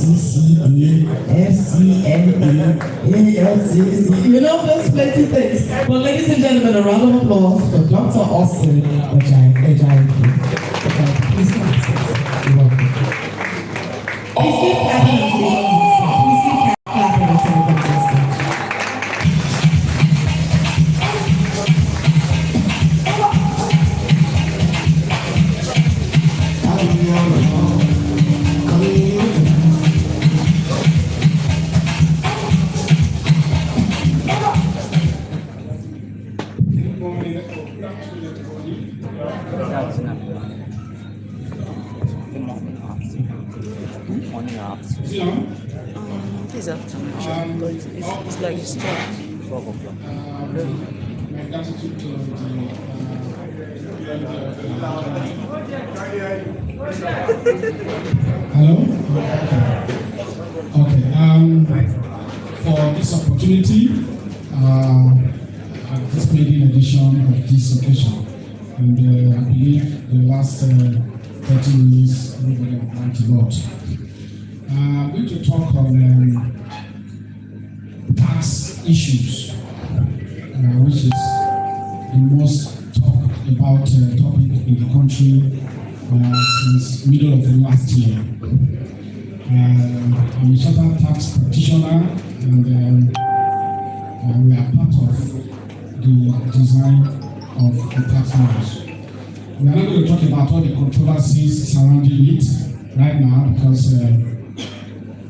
FCCA, FCNA, AFCC. You know, there's plenty of things. Well, ladies and gentlemen, a round of applause for Dr. Austin Ejai. Please come on. You're welcome. Please keep clapping until he comes on stage. Please keep clapping until he comes on stage. This afternoon, but it's like it's 12 o'clock. My gratitude to Hello? Okay. For this opportunity, this maiden edition of this occasion, and I believe the last 30 minutes, everybody have learned a lot. I'm going to talk on tax issues, which is the most talked about topic in the country since middle of the last year. I'm a chartered tax practitioner, and we are part of the design of the tax laws. We are not going to talk about all the controversies surrounding it right now because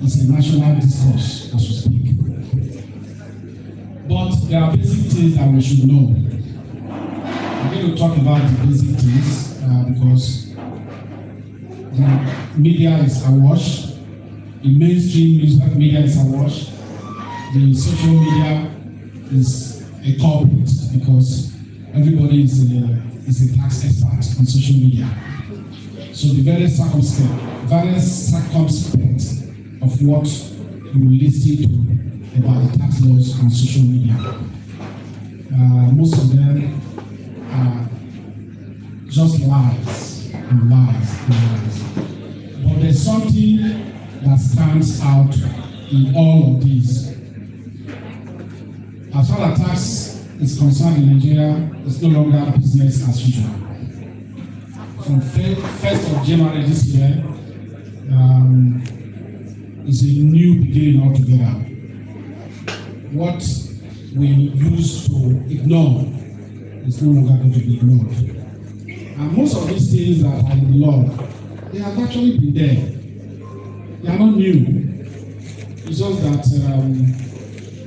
it's a national discourse as we speak. But there are basic things that we should know. I'm going to talk about the basic things because the media is awash, the mainstream media is awash, the social media is a culprit because everybody is a tax expert on social media. So the very circumspect of what you listen to about the tax laws on social media. Most of them are just lies and lies and lies. But there's something that stands out in all of these. As far as tax is concerned in Nigeria, it's no longer business as usual. From 1st of January this year, is a new beginning altogether. What we used to ignore is no longer going to be ignored. And most of these things that are in the law, they have actually been there. They are not new. It's just that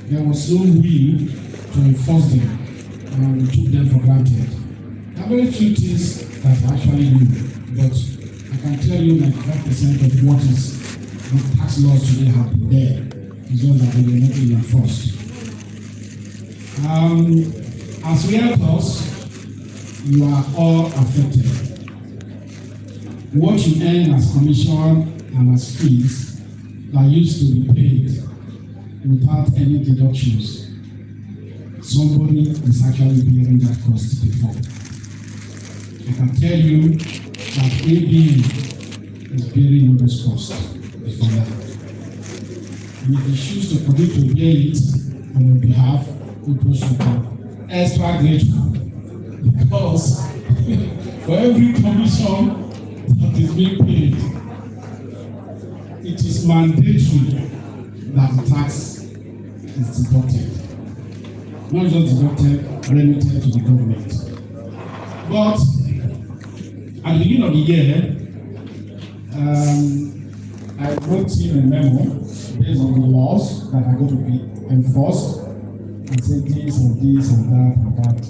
there was no will to enforce them, and we took them for granted. There are very few things that are actually new, but I can tell you 95% of what is the tax laws today have been there. It's just that they were not being enforced. As realtors, you are all affected. What you earn as commission and as fees that used to be paid without any deductions, somebody is actually bearing that cost before. I can tell you that ABN is bearing all those costs before that. And if you choose to continue to bear it on your behalf, people should be extra grateful because for every commission that is being paid, it is mandatory that the tax is deducted. Not just deducted, remitted to the government. But at the beginning of the year, I wrote in a memo based on the laws that are going to be enforced and say this and this and that and that.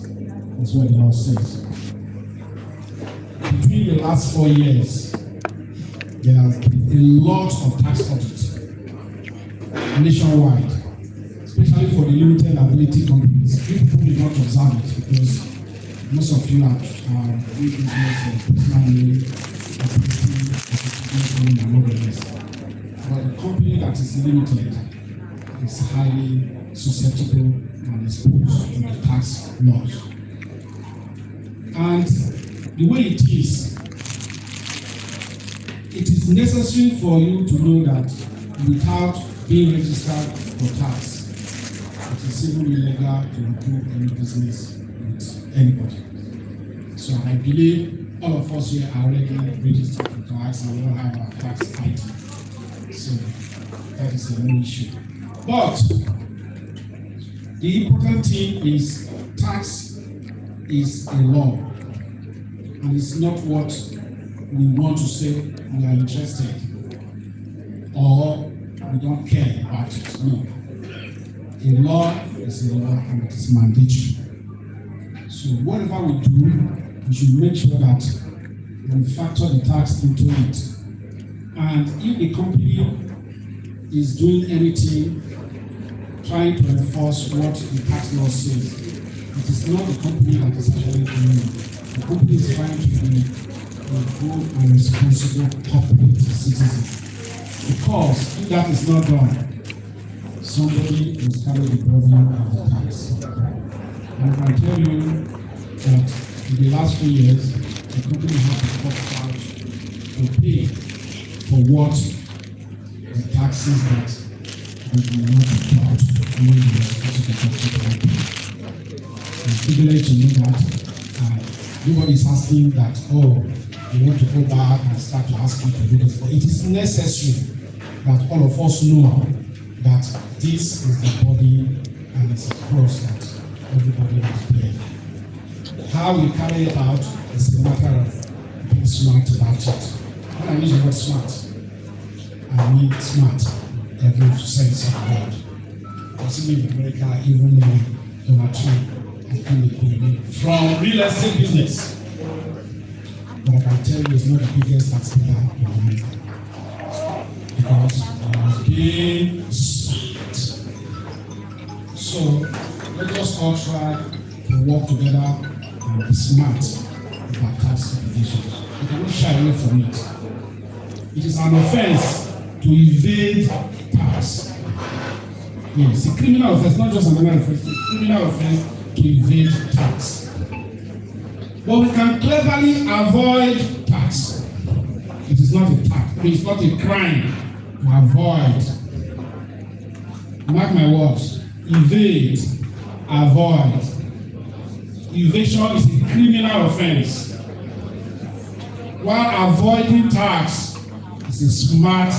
That's what the law says. Between the last 4 years, there has been a lot of tax audits nationwide, especially for the limited liability companies. People do not observe it because most of you are doing business in personal name, and all the rest. But the company that is limited is highly susceptible and exposed to the tax laws. And the way it is necessary for you to know that without being registered for tax. It is even illegal to do any business with anybody. So I believe all of us here are already registered for tax and we all have our tax ID. So that is a no issue. But the important thing is tax is a law, and it's not what we want to say we are interested or we don't care about it. No. A law is a law and it is mandatory. So whatever we do, we should make sure that we factor the tax into it. And if the company is doing anything trying to enforce what the tax law says, it is not the company that is actually doing it. The company is trying to be a good and responsible corporate citizen. Because if that is not done, somebody will carry the burden of the tax. And I can tell you that in the last few years, the company has to cut out to pay for what the taxes that they do not be taught when they are supposed to be taught. I'm privileged to know that nobody is asking that, oh, you want to go back and start to ask you to do this. But it is necessary that all of us know that this is the body and it's a cross that everybody must bear. How we carry it out is a matter of being smart about it. When I use the word smart, I mean smart in every sense of the word. Especially in America, even Donald Trump has been a from real estate business. But I can tell you it's not the biggest taxpayer in America. Because being smart. So let us all try to work together and be smart about tax implications. We cannot shy away from it. It is an offense to evade tax. Yes, a criminal offense, not just an offense, it's a criminal offense to evade tax. But we can cleverly avoid tax. It is not a tax, it's not a crime to avoid. Mark my words, evade, avoid. Evasion is a criminal offense, while avoiding tax is a smart